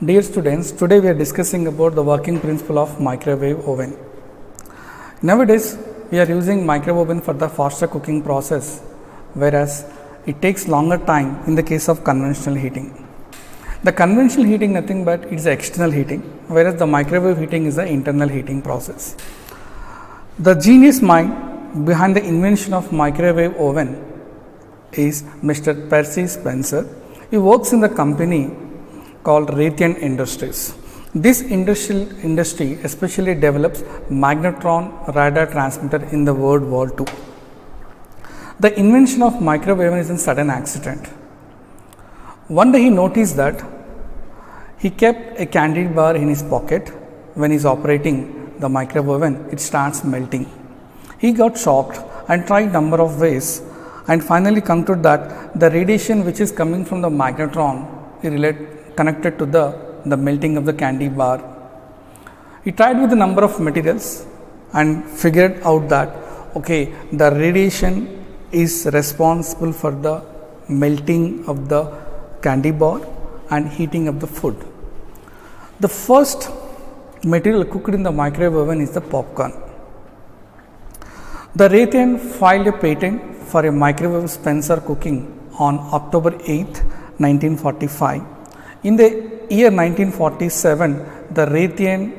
Dear students, today we are discussing about the working principle of microwave oven. Nowadays, we are using microwave oven for the faster cooking process, whereas it takes longer time in the case of conventional heating. The conventional heating nothing but it's external heating, whereas the microwave heating is the internal heating process. The genius mind behind the invention of microwave oven is Mr. Percy Spencer. He works in the company called Raytheon Industries. This industry especially develops magnetron radar transmitter in the World War II. The invention of microwave oven is a sudden accident. One day he noticed that he kept a candy bar in his pocket. When he is operating the microwave oven, it starts melting. He got shocked and tried number of ways and finally concluded that the radiation which is coming from the magnetron is connected to the melting of the candy bar. He tried with a number of materials and figured out that the radiation is responsible for the melting of the candy bar and heating of the food. The first material cooked in the microwave oven is the popcorn. The Raytheon filed a patent for a microwave Spencer cooking on October 8, 1945. In the year 1947, the Raytheon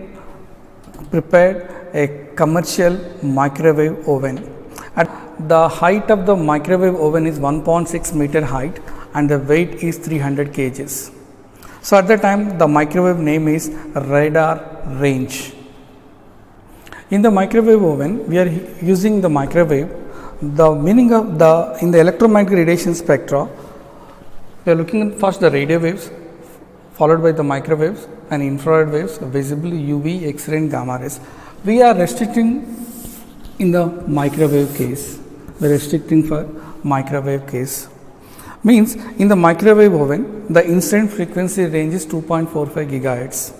prepared a commercial microwave oven. The height of the microwave oven is 1.6 meter height and the weight is 300 kgs. So at that time the microwave name is radar range. In the microwave oven, we are using the microwave. The meaning of in the electromagnetic radiation spectra, we are looking at first the radio waves, followed by the microwaves and infrared waves, visible UV, X-ray and gamma rays. We are restricting in the microwave case. We are restricting for microwave case. Means in the microwave oven, the incident frequency range is 2.45 gigahertz.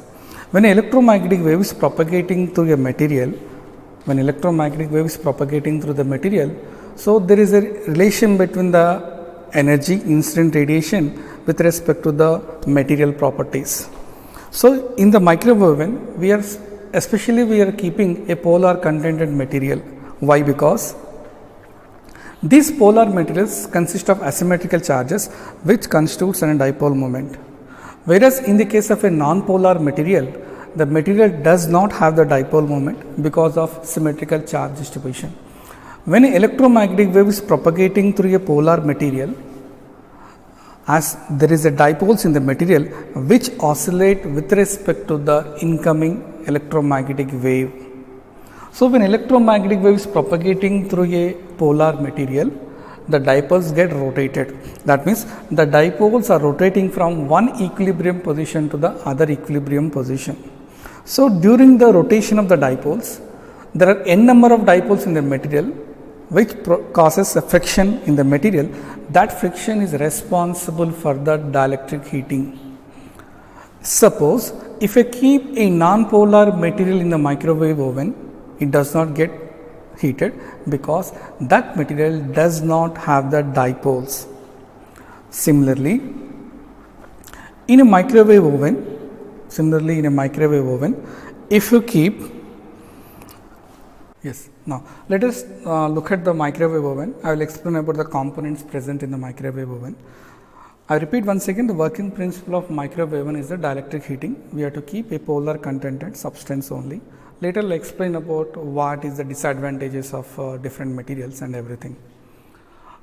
When an electromagnetic wave is propagating through a material, so there is a relation between the energy, incident radiation with respect to the material properties. So in the microwave oven, we are keeping a polar contented material. Why? Because these polar materials consist of asymmetrical charges which constitutes a dipole moment. Whereas in the case of a non-polar material, the material does not have the dipole moment because of symmetrical charge distribution. When an electromagnetic wave is propagating through a polar material, as there is a dipoles in the material which oscillate with respect to the incoming electromagnetic wave. So when electromagnetic wave is propagating through a polar material, the dipoles get rotated. That means the dipoles are rotating from one equilibrium position to the other equilibrium position. So during the rotation of the dipoles, there are n number of dipoles in the material which causes a friction in the material. That friction is responsible for the dielectric heating. Suppose if I keep a non-polar material in the microwave oven, it does not get heated because that material does not have the dipoles. Similarly, in a microwave oven, if you keep now let us look at the microwave oven. I will explain about the components present in the microwave oven. I repeat once again, the working principle of microwave oven is the dielectric heating. We have to keep a polar contented substance only. Later I will explain about what is the disadvantages of different materials and everything.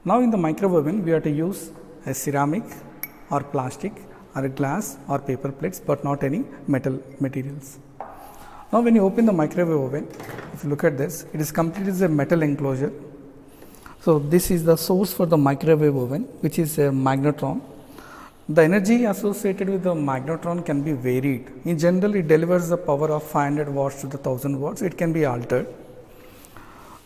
Now in the microwave oven, we have to use a ceramic or plastic or a glass or paper plates, but not any metal materials. Now when you open the microwave oven, if you look at this, it is completed as a metal enclosure. So this is the source for the microwave oven, which is a magnetron. The energy associated with the magnetron can be varied. In general, it delivers the power of 500 watts to the 1000 watts. It can be altered.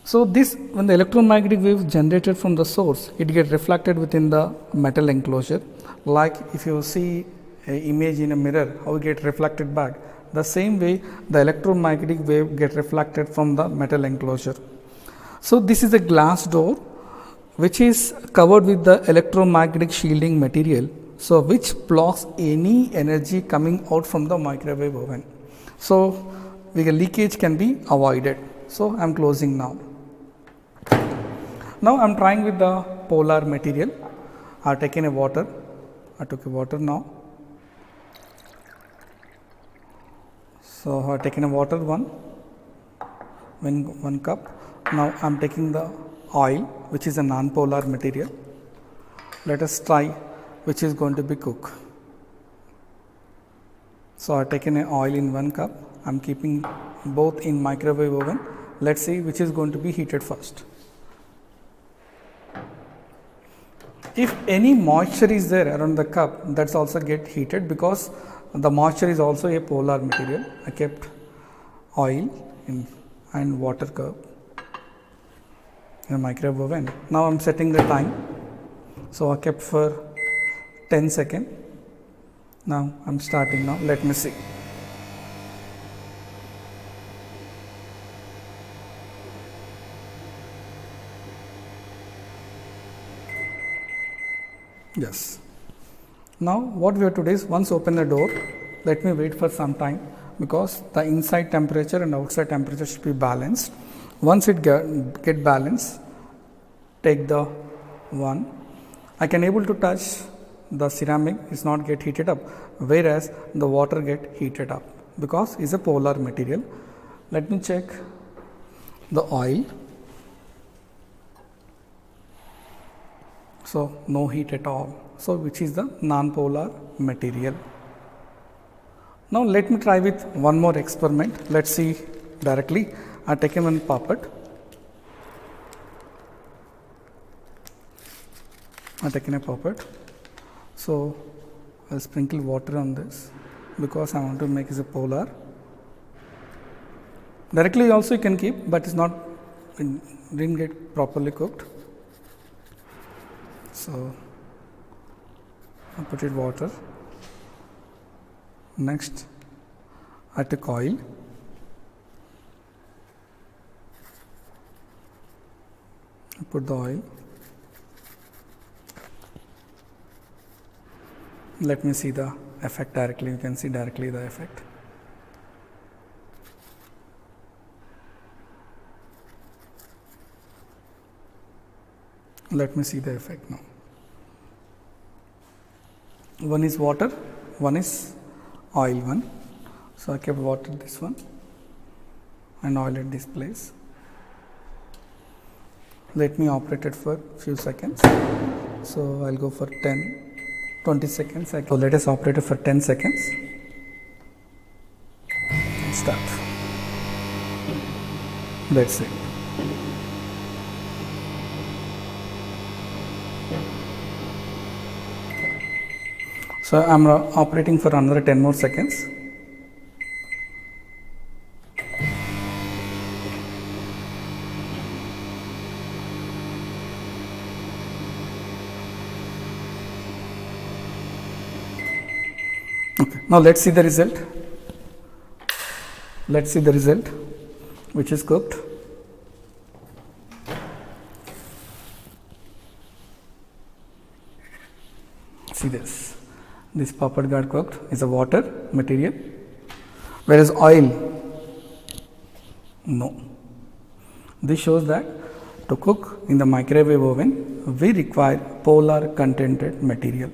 So this, when the electromagnetic wave generated from the source, it gets reflected within the metal enclosure. Like if you see an image in a mirror, how it gets reflected back. The same way, the electromagnetic wave gets reflected from the metal enclosure. So this is a glass door which is covered with the electromagnetic shielding material. so which blocks any energy coming out from the microwave oven. So the leakage can be avoided. So I am closing now. Now I am trying with the polar material. I have taken a water. I took a water now. So I have taken a water one cup. Now I am taking the oil, which is a non-polar material. Let us try which is going to be cooked. So I have taken an oil in 1 cup. I am keeping both in microwave oven. Let's see which is going to be heated first. If any moisture is there around the cup, that's also get heated because the moisture is also a polar material. I kept oil in and water cup in a microwave oven. Now I am setting the time. So I kept for 10 seconds. Now I am starting now. Let me see. Yes. Now what we have to do is once open the door, let me wait for some time because the inside temperature and outside temperature should be balanced. Once it get balanced, take the one. I can able to touch the ceramic is not get heated up, whereas the water get heated up because it's a polar material. Let me check the oil. So no heat at all. So which is the non-polar material. Now let me try with one more experiment. Let's see directly. I have taken one poppet. I have taken a poppet. So I will sprinkle water on this because I want to make it a polar. Directly also you can keep, but it's not, it didn't get properly cooked. So I put it water. Next I took oil. I put the oil. Let me see the effect directly. You can see directly the effect. Let me see the effect now. One is water, one is oil one. So I kept water this one and oil at this place. Let me operate it for few seconds. So I'll go for 20 seconds. So let us operate it for 10 seconds. Start. That's it. So I am operating for another 10 more seconds. Okay. Now let's see the result. Let's see the result, which is cooked. See this. This poppet got cooked is a water material, whereas oil, no. This shows that to cook in the microwave oven, we require polar contented material.